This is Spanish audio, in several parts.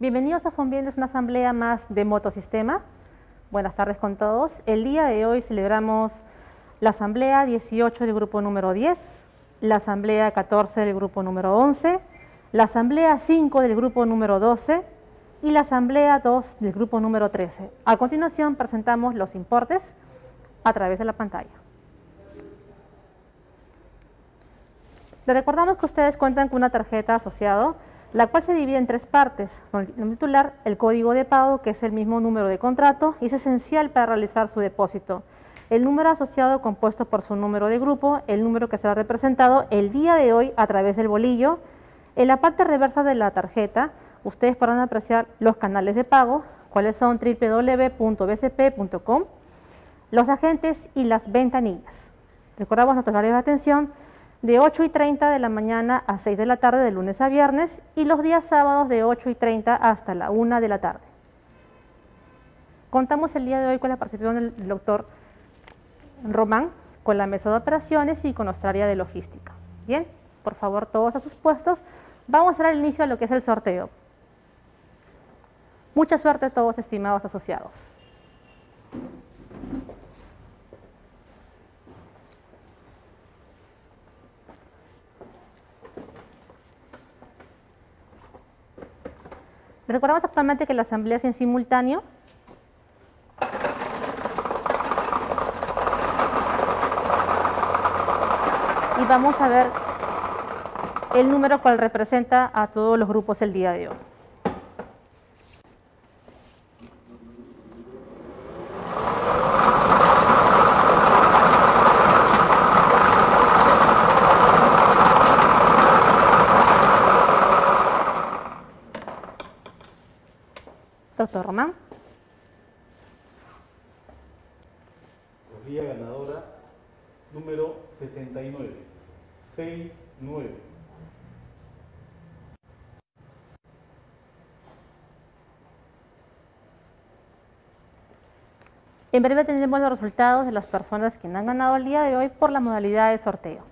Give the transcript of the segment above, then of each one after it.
Bienvenidos a FONVIEN, es una asamblea más de Motosistema. Buenas tardes con todos. El día de hoy celebramos la asamblea 18 del grupo número 10, la asamblea 14 del grupo número 11, la asamblea 5 del grupo número 12 y la asamblea 2 del grupo número 13. A continuación presentamos los importes a través de la pantalla. Les recordamos que ustedes cuentan con una tarjeta asociado, la cual se divide en tres partes. Con el titular, el código de pago, que es el mismo número de contrato y es esencial para realizar su depósito. El número asociado compuesto por su número de grupo, el número que será representado el día de hoy a través del bolillo. En la parte reversa de la tarjeta, ustedes podrán apreciar los canales de pago, cuáles son www.bcp.com, los agentes y las ventanillas. Recordamos nuestros horarios de atención de 8:30 de la mañana a 6 de la tarde de lunes a viernes y los días sábados de 8:30 hasta la 1 de la tarde. Contamos el día de hoy con la participación del doctor Román, con la mesa de operaciones y con nuestra área de logística. Bien, por favor todos a sus puestos. Vamos a dar el inicio a lo que es el sorteo. Mucha suerte a todos, estimados asociados. Recordamos actualmente que la asamblea es en simultáneo. Y vamos a ver el número cual representa a todos los grupos el día de hoy. Doctor Román. Corrida ganadora número 69. 69. En breve tendremos los resultados de las personas que han ganado el día de hoy por la modalidad de sorteo.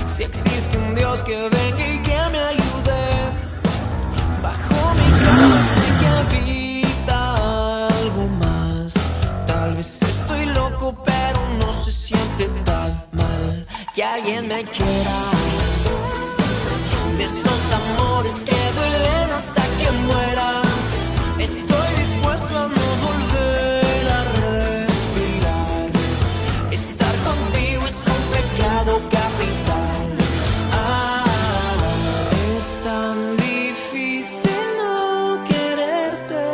Si existe un Dios que venga y que me ayude, bajo mi cama sé que habita algo más. Tal vez estoy loco, pero no se siente tan mal que alguien me quiera. De esos amores que duelen hasta que muera, estoy dispuesto a no volver a respirar. Estar contigo es un pecado capital. Es tan difícil no quererte.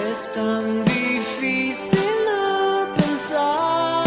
Es tan difícil no pensar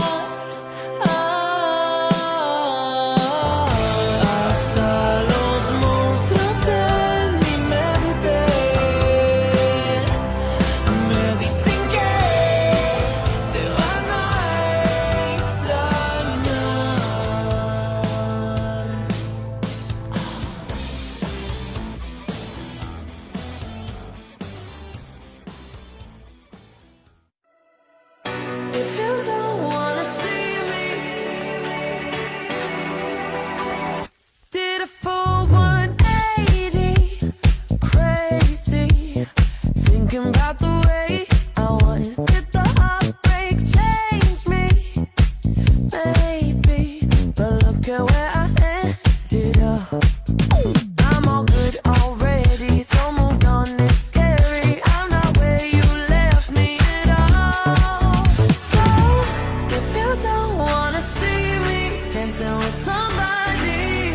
find somebody.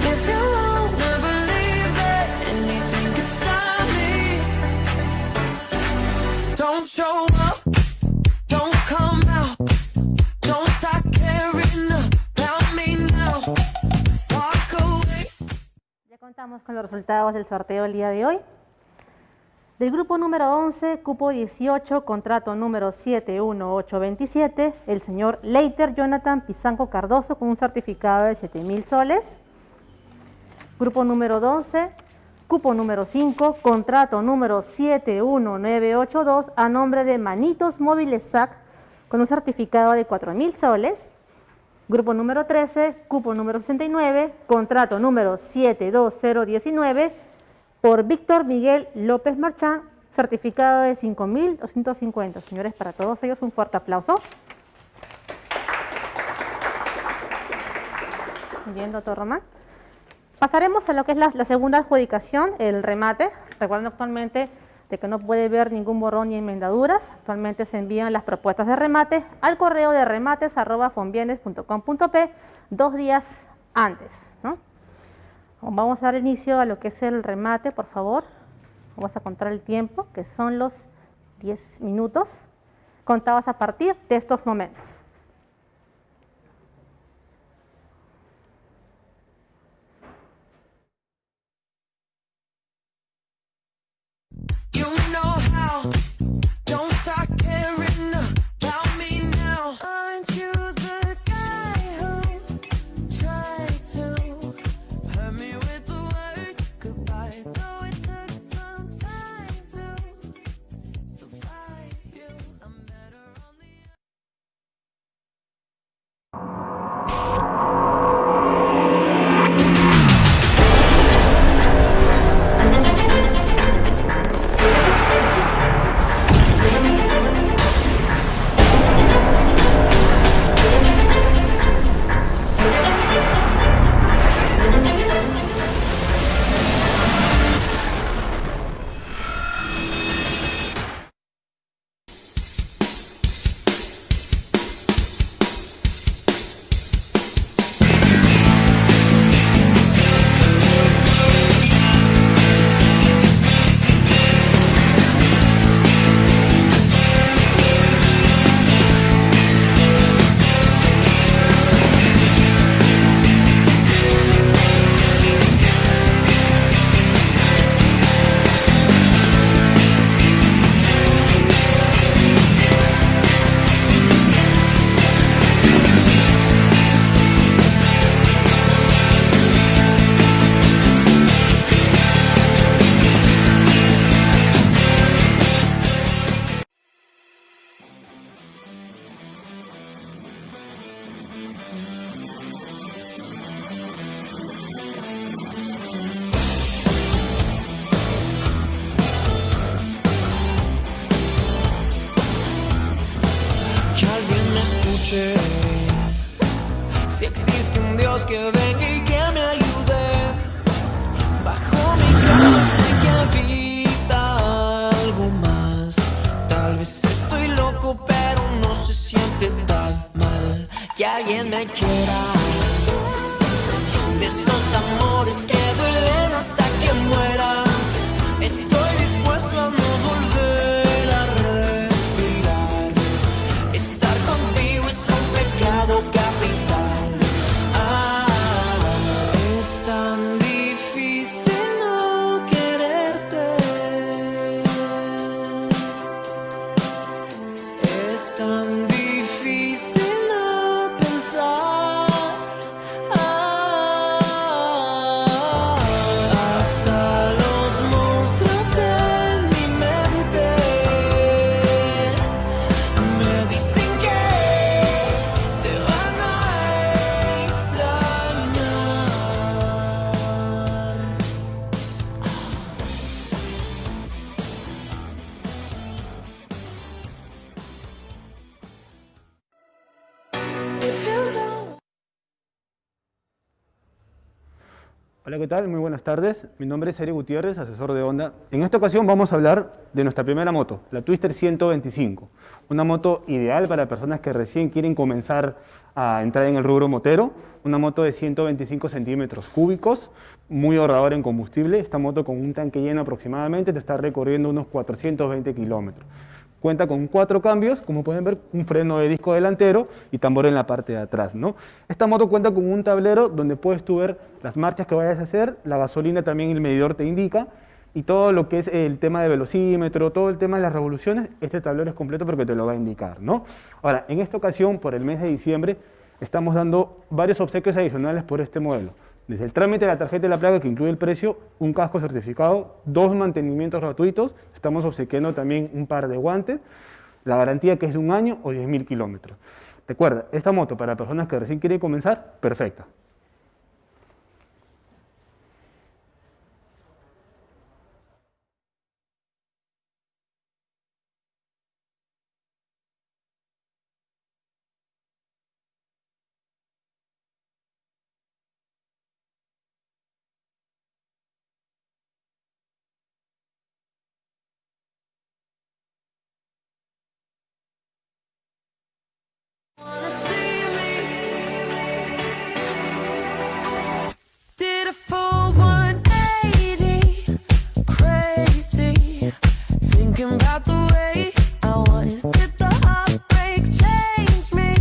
If you wanna believe that anything can stop me, don't show up, don't come out, don't start caring about me now. Walk away. Ya contamos con los resultados del sorteo el día de hoy. Del grupo número 11, cupo 18, contrato número 71827, el señor Leiter Jonathan Pizanco Cardoso con un certificado de 7.000 soles. Grupo número 12, cupo número 5, contrato número 71982 a nombre de Manitos Móviles SAC con un certificado de 4.000 soles. Grupo número 13, cupo número 69, contrato número 72019 por Víctor Miguel López Marchán, certificado de 5.250. Señores, para todos ellos un fuerte aplauso. Bien, doctor Román. Pasaremos a lo que es la segunda adjudicación, el remate. Recuerden actualmente de que no puede ver ningún borrón ni enmendaduras. Actualmente se envían las propuestas de remate al correo de remates@fonbienes.com.p 2 días antes, ¿no? Vamos a dar inicio a lo que es el remate, por favor. Vamos a contar el tiempo, que son los 10 minutos, contados a partir de estos momentos. You know how, don't start caring about me now. Aren't you the guy who tried to hurt me with the word goodbye? Though it took some time to survive you, I'm better on the si existe un Dios que venga y que me ayude. Bajo mi cama sé que habita algo más. Tal vez estoy loco, pero no se siente tan mal. Que alguien me quiera. De esos amores que duelen hasta que muera. Estoy dispuesto a no volver a respirar. Estar contigo es un pecado capital. Es tan difícil no quererte. Es tan difícil no pensar. Hola, ¿qué tal? Muy buenas tardes. Mi nombre es Eric Gutiérrez, asesor de Honda. En esta ocasión vamos a hablar de nuestra primera moto, la Twister 125. Una moto ideal para personas que recién quieren comenzar a entrar en el rubro motero. Una moto de 125 centímetros cúbicos, muy ahorradora en combustible. Esta moto con un tanque lleno aproximadamente te está recorriendo unos 420 kilómetros. Cuenta con 4 cambios, como pueden ver, un freno de disco delantero y tambor en la parte de atrás, ¿no? Esta moto cuenta con un tablero donde puedes tú ver las marchas que vayas a hacer, la gasolina también el medidor te indica, y todo lo que es el tema de velocímetro, todo el tema de las revoluciones, este tablero es completo porque te lo va a indicar, ¿no? Ahora, en esta ocasión, por el mes de diciembre, estamos dando varios obsequios adicionales por este modelo. Desde el trámite de la tarjeta de la placa, que incluye el precio, un casco certificado, 2 mantenimientos gratuitos, estamos obsequiando también un par de guantes, la garantía que es de 1 año o 10.000 kilómetros. Recuerda, esta moto para personas que recién quieren comenzar, perfecta. Wanna see me? Did a full 180, crazy, thinking about the way I was. Did the heartbreak change me?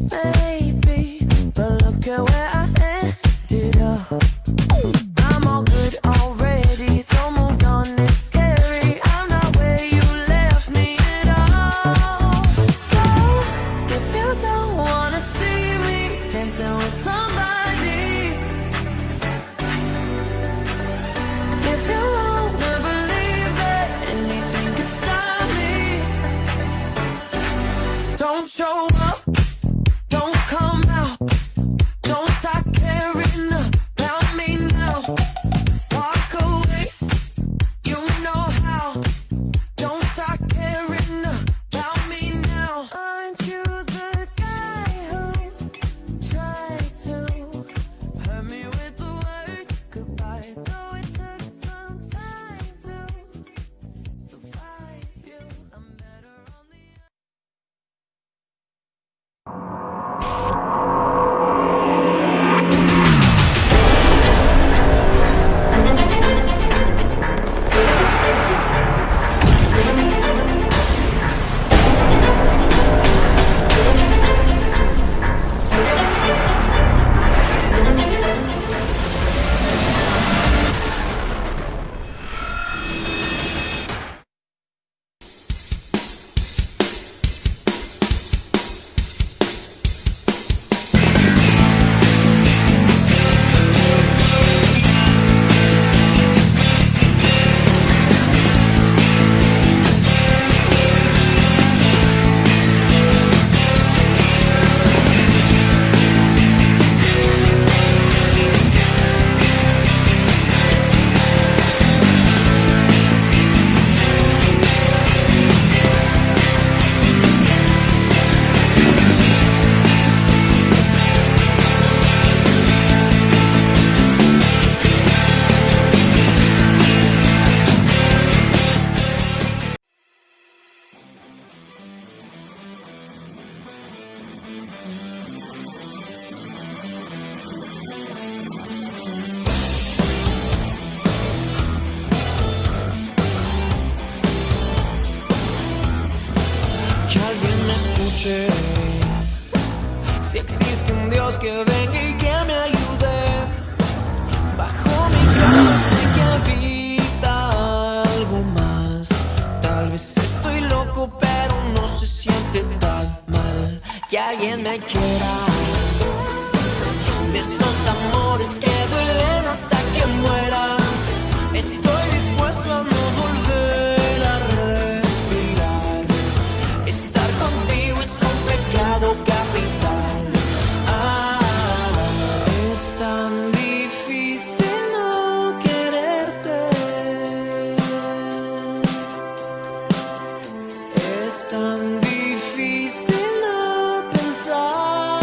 Maybe, but look at where I ended up. I'm all good already, so moved on, it's scary. I'm not where you left me at all. So, if you don't wanna see me dancing with somebody, if you wanna believe that anything can stop me, don't show up, don't come out, don't start caring about me now. Walk away, you know how. Don't start caring about me now. Aren't you the guy who tried to hurt me with the word goodbye? Though it took some time to survive you, I'm better on the que alguien me escuche. Si existe un Dios que venga y que me ayude, bajo mi cama sé que habita algo más. Tal vez estoy loco, pero no se siente tan mal. Que alguien me quiera, de esos amores que duelen hasta que muera. Estoy dispuesto a no volver a respirar. Estar contigo es un pecado capital. Es tan difícil no quererte. Es tan difícil no pensar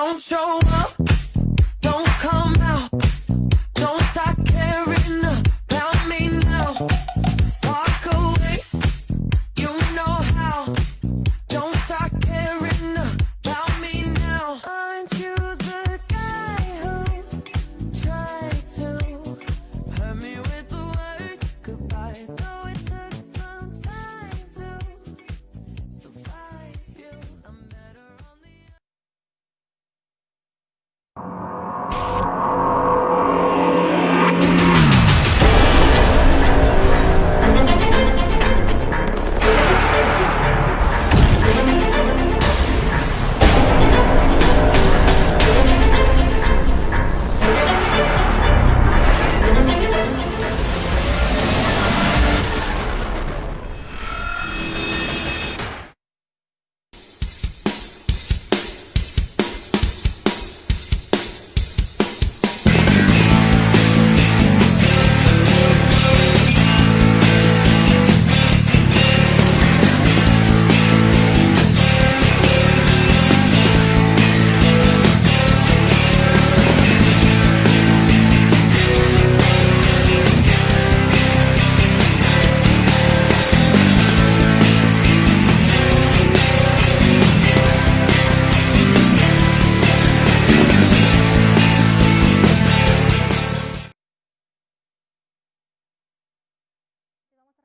Don't show up, don't come out, don't start caring about me now. Walk away, you know how. Don't start caring about me now. Aren't you the guy who tried to hurt me with the word goodbye? Though it took some time to survive you, I'm better on the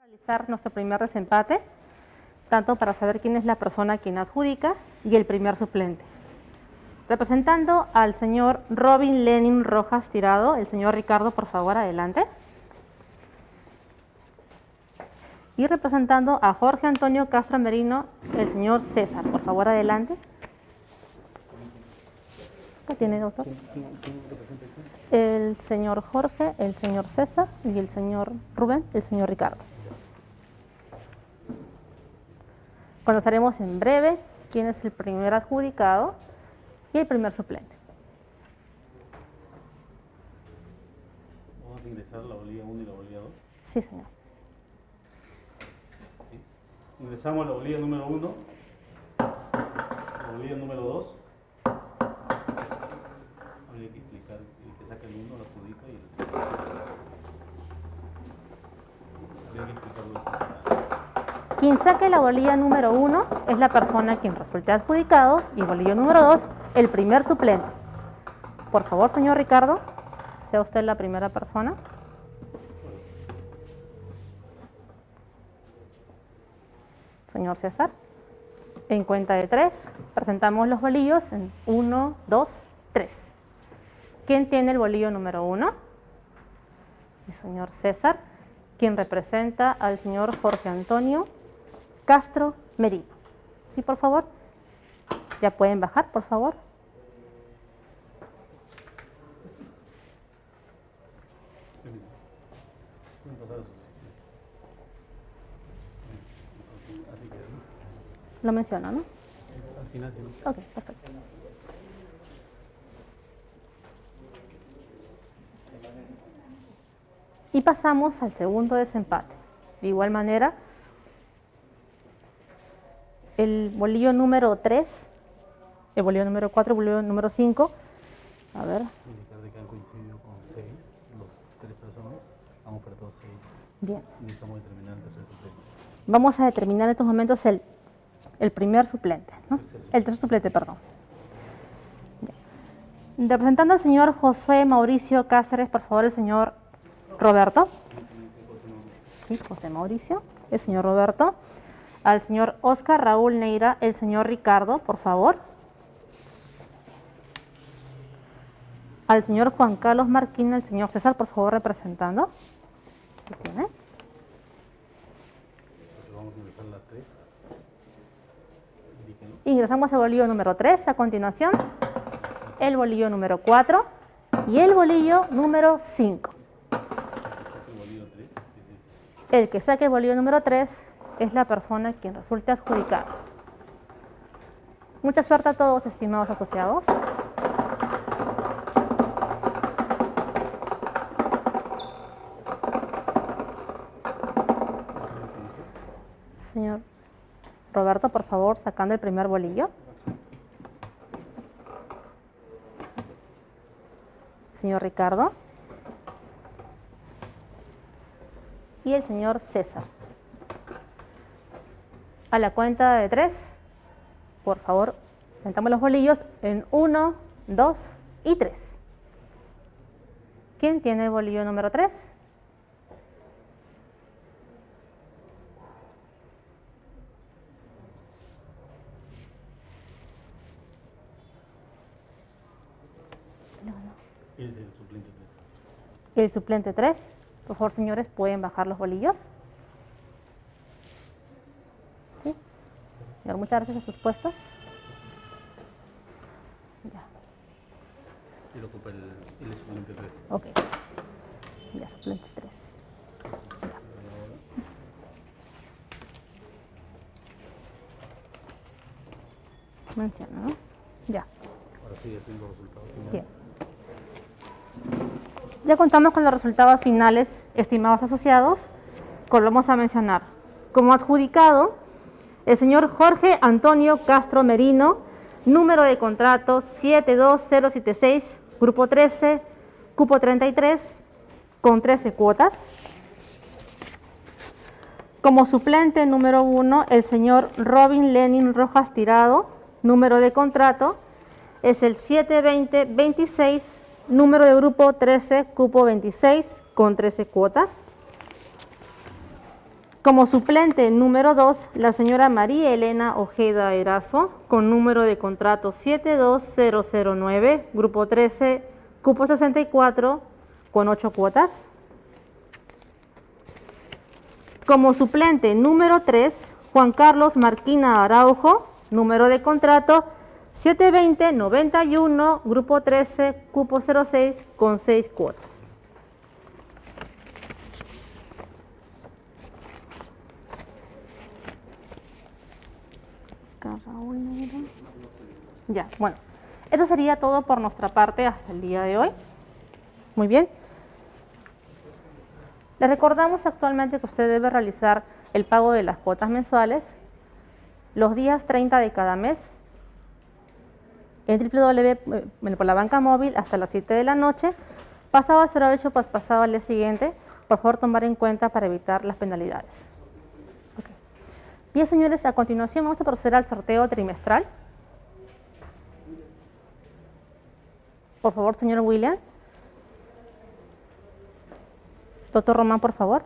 realizar nuestro primer desempate, tanto para saber quién es la persona a quien adjudica y el primer suplente. Representando al señor Robin Lenin Rojas Tirado, el señor Ricardo, por favor, adelante. Y representando a Jorge Antonio Castro Merino, el señor César, por favor, adelante. ¿Qué tiene, doctor? El señor Jorge, el señor César y el señor Rubén, el señor Ricardo. Conoceremos en breve quién es el primer adjudicado y el primer suplente. Vamos a ingresar la bolilla 1 y la bolilla 2. Sí, señor. ¿Sí? Ingresamos la bolilla número 1, la bolilla número 2. Habría que explicar, el que saca el 1 lo adjudica y el... Habría que explicarlo eso. Quien saque la bolilla número 1 es la persona a quien resulte adjudicado y bolilla número 2, el primer suplente. Por favor, señor Ricardo, sea usted la primera persona. Señor César, en cuenta de 3, presentamos los bolillos en 1, 2, 3. ¿Quién tiene el bolillo número 1? El señor César, quien representa al señor Jorge Antonio Castro Merino. ¿Sí, por favor? Ya pueden bajar, por favor. Lo menciono, ¿no? Al final, sí. Ok, perfecto. Y pasamos al segundo desempate. De igual manera, el bolillo número 3, el bolillo número 4, el bolillo número 5. A ver. Indicar de que han coincidido con 6, los 3 personas. Han ofertado 6. Bien. Necesitamos determinar el tercer suplente. Vamos a determinar en estos momentos el primer suplente, ¿no? El tercer suplente, perdón. Bien. Representando al señor Josué Mauricio Cáceres, por favor, el señor Roberto. Sí, José Mauricio, el señor Roberto. Al señor Oscar Raúl Neira, el señor Ricardo, por favor. Al señor Juan Carlos Marquina, el señor César, por favor, representando. ¿Qué tiene? Entonces vamos a ingresar la 3. Indíquenlo. Ingresamos el bolillo número 3, a continuación el bolillo número 4 y el bolillo número 5. El bolillo 3. El que saque el bolillo número 3 es la persona quien resulte adjudicado. Mucha suerte a todos, estimados asociados. Señor Roberto, por favor, sacando el primer bolillo. señor Ricardo y el señor César. A la cuenta de 3, por favor, levantamos los bolillos en 1, 2 y 3. ¿Quién tiene el bolillo número 3? Es el suplente 3. El suplente 3. Por favor, señores, pueden bajar los bolillos. ¿Sí? Señor, muchas gracias a sus puestos. Ya. Él ocupa el suplente 3. Ok. Ya, suplente 3. Menciona, ¿no? Ya. Ahora sí, ya tengo los resultados finales. Bien. Ya contamos con los resultados finales, estimados asociados, que lo vamos a mencionar. Como adjudicado, el señor Jorge Antonio Castro Merino, número de contrato 72076, grupo 13, cupo 33, con 13 cuotas. Como suplente número 1, el señor Robin Lenin Rojas Tirado, número de contrato es el 72026, número de grupo 13, cupo 26, con 13 cuotas. Como suplente número 2, la señora María Elena Ojeda Erazo, con número de contrato 72009, grupo 13, cupo 64, con 8 cuotas. Como suplente número 3, Juan Carlos Marquina Araujo, número de contrato 72091, grupo 13, cupo 06, con 6 cuotas. Ya, bueno, esto sería todo por nuestra parte hasta el día de hoy. Muy bien. Les recordamos actualmente que usted debe realizar el pago de las cuotas mensuales los días 30 de cada mes en por la banca móvil hasta las 7 de la noche. Pasado ese horario, pues pasado al día siguiente, por favor tomar en cuenta para evitar las penalidades. Okay. Bien, señores, a continuación vamos a proceder al sorteo trimestral. Por favor, señor William. Doctor Román, por favor.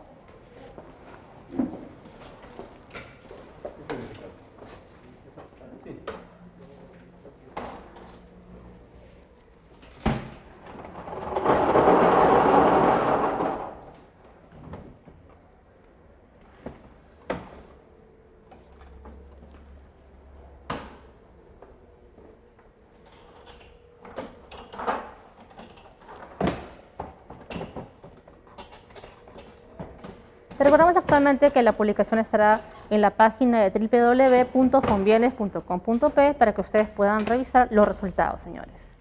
Recordamos actualmente que la publicación estará en la página de www.fonbienes.com.p para que ustedes puedan revisar los resultados, señores.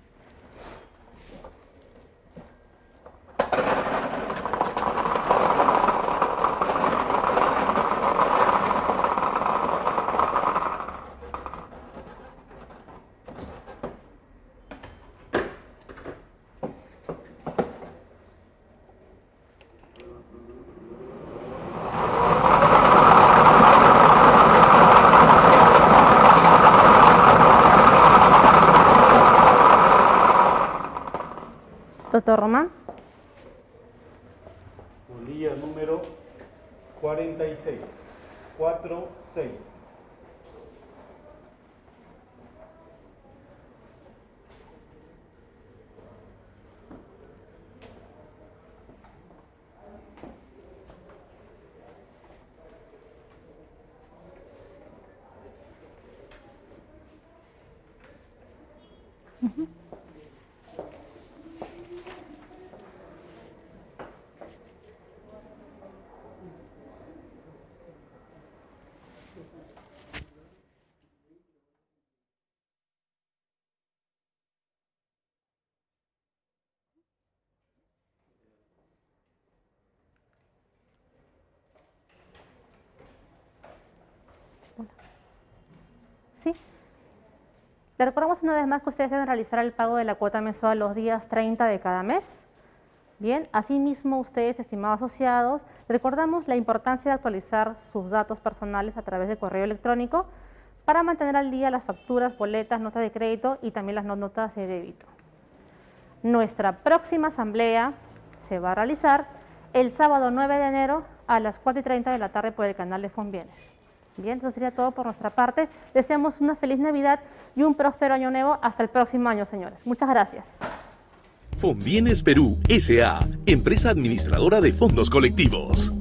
Doctor Román. Bolilla número 46. 46. ¿Sí? Les recordamos una vez más que ustedes deben realizar el pago de la cuota mensual los días 30 de cada mes. Bien, asimismo ustedes, estimados asociados, recordamos la importancia de actualizar sus datos personales a través de correo electrónico para mantener al día las facturas, boletas, notas de crédito y también las notas de débito. Nuestra próxima asamblea se va a realizar el sábado 9 de enero a las 4:30 de la tarde por el canal de Fonbienes. Bien, eso sería todo por nuestra parte. Deseamos una feliz Navidad y un próspero año nuevo. Hasta el próximo año, señores. Muchas gracias. Fonbienes Perú S.A., empresa administradora de fondos colectivos.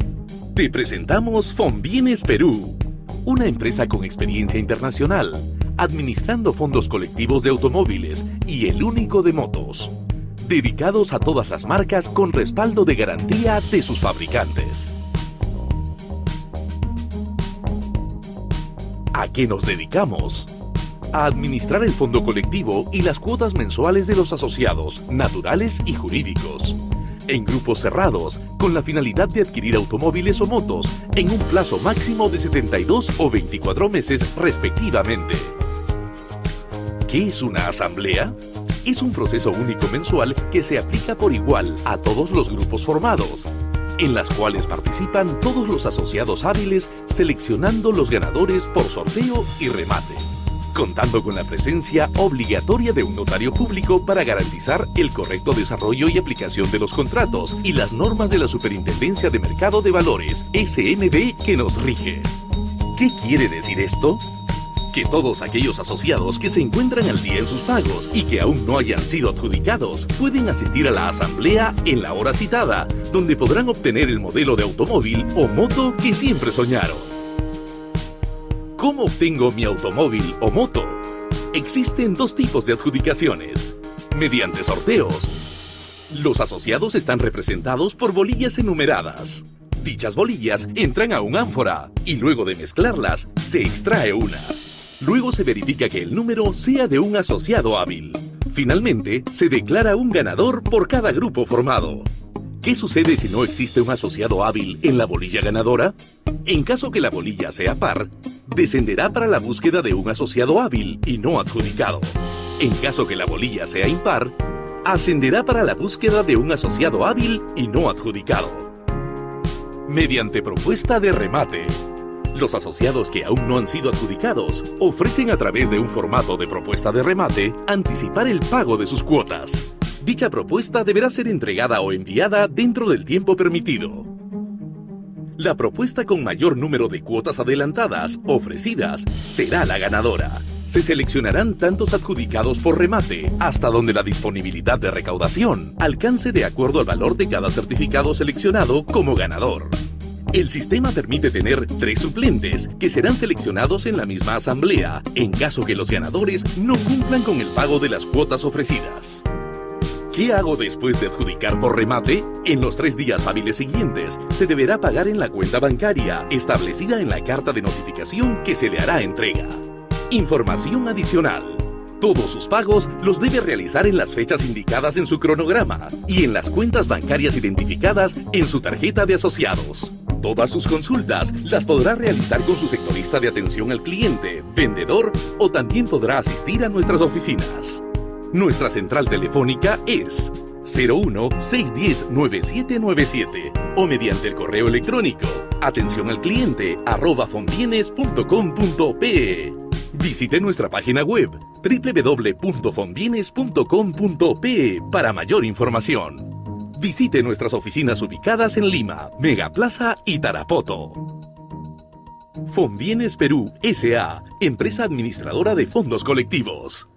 Te presentamos Fonbienes Perú, una empresa con experiencia internacional, administrando fondos colectivos de automóviles y el único de motos, dedicados a todas las marcas con respaldo de garantía de sus fabricantes. ¿A qué nos dedicamos? A administrar el fondo colectivo y las cuotas mensuales de los asociados, naturales y jurídicos, en grupos cerrados, con la finalidad de adquirir automóviles o motos en un plazo máximo de 72 o 24 meses respectivamente. ¿Qué es una asamblea? Es un proceso único mensual que se aplica por igual a todos los grupos formados, en las cuales participan todos los asociados hábiles seleccionando los ganadores por sorteo y remate, contando con la presencia obligatoria de un notario público para garantizar el correcto desarrollo y aplicación de los contratos y las normas de la Superintendencia de Mercado de Valores, SMV, que nos rige. ¿Qué quiere decir esto? Que todos aquellos asociados que se encuentran al día en sus pagos y que aún no hayan sido adjudicados pueden asistir a la asamblea en la hora citada, donde podrán obtener el modelo de automóvil o moto que siempre soñaron. ¿Cómo obtengo mi automóvil o moto? Existen dos tipos de adjudicaciones: mediante sorteos. Los asociados están representados por bolillas enumeradas. Dichas bolillas entran a un ánfora y luego de mezclarlas se extrae una. Luego se verifica que el número sea de un asociado hábil. Finalmente, se declara un ganador por cada grupo formado. ¿Qué sucede si no existe un asociado hábil en la bolilla ganadora? En caso que la bolilla sea par, descenderá para la búsqueda de un asociado hábil y no adjudicado. En caso que la bolilla sea impar, ascenderá para la búsqueda de un asociado hábil y no adjudicado. Mediante propuesta de remate. Los asociados que aún no han sido adjudicados ofrecen a través de un formato de propuesta de remate anticipar el pago de sus cuotas. Dicha propuesta deberá ser entregada o enviada dentro del tiempo permitido. La propuesta con mayor número de cuotas adelantadas ofrecidas será la ganadora. Se seleccionarán tantos adjudicados por remate hasta donde la disponibilidad de recaudación alcance de acuerdo al valor de cada certificado seleccionado como ganador. El sistema permite tener 3 suplentes que serán seleccionados en la misma asamblea en caso que los ganadores no cumplan con el pago de las cuotas ofrecidas. ¿Qué hago después de adjudicar por remate? En los 3 días hábiles siguientes se deberá pagar en la cuenta bancaria establecida en la carta de notificación que se le hará entrega. Información adicional. Todos sus pagos los debe realizar en las fechas indicadas en su cronograma y en las cuentas bancarias identificadas en su tarjeta de asociados. Todas sus consultas las podrá realizar con su sectorista de atención al cliente, vendedor o también podrá asistir a nuestras oficinas. Nuestra central telefónica es 01-610-9797 o mediante el correo electrónico atencionalcliente@fonbienes.com.pe. Visite nuestra página web www.fonbienes.com.pe para mayor información. Visite nuestras oficinas ubicadas en Lima, Megaplaza y Tarapoto. Fonbienes Perú S.A., empresa administradora de fondos colectivos.